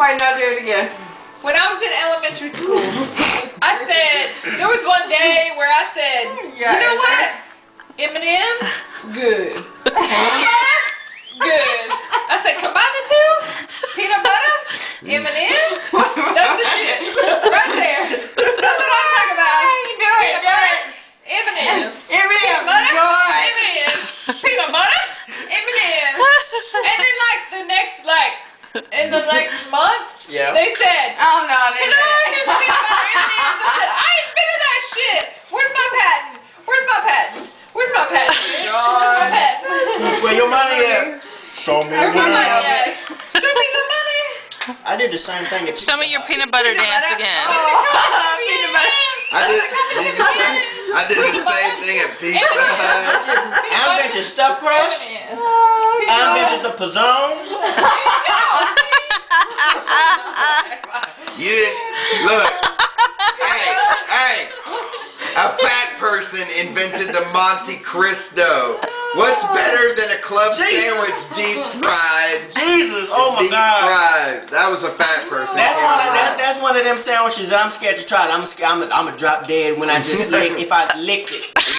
might not do it again. When I was in elementary school, I said, there was one day where I said, Yeah, you know what? M&M's? Good. Peanut butter? Good. I said, combine the two? Peanut butter? M&M's? That's the shit. Right there. That's what I'm talking about. Do it, Peanut do butter, it. M&M's. M&M's, Peanut butter, good. M&M's. Peanut butter, M&M's. And then in the next month, Yeah. they said, Oh no, tonight there's peanut butter M&M's. I said, I invented that shit. Where's my patent? Where's my patent? Where's my patent? Bitch? Where's my patent? Where your money at? Show me Where's my money money. at? Show me the money. I did the same thing at Show me your peanut butter dance again. Peanut butter. I did the same thing at Pizza Hut. I invented stuffed crust. I invented the pizzone. You didn't look. Hey, a fat person invented the Monte Cristo. What's better than a club sandwich deep fried? Jesus, oh my Deep God. fried. That was a fat person. That's one of them sandwiches that I'm scared to try. I'm gonna drop dead when I just lick if I licked it.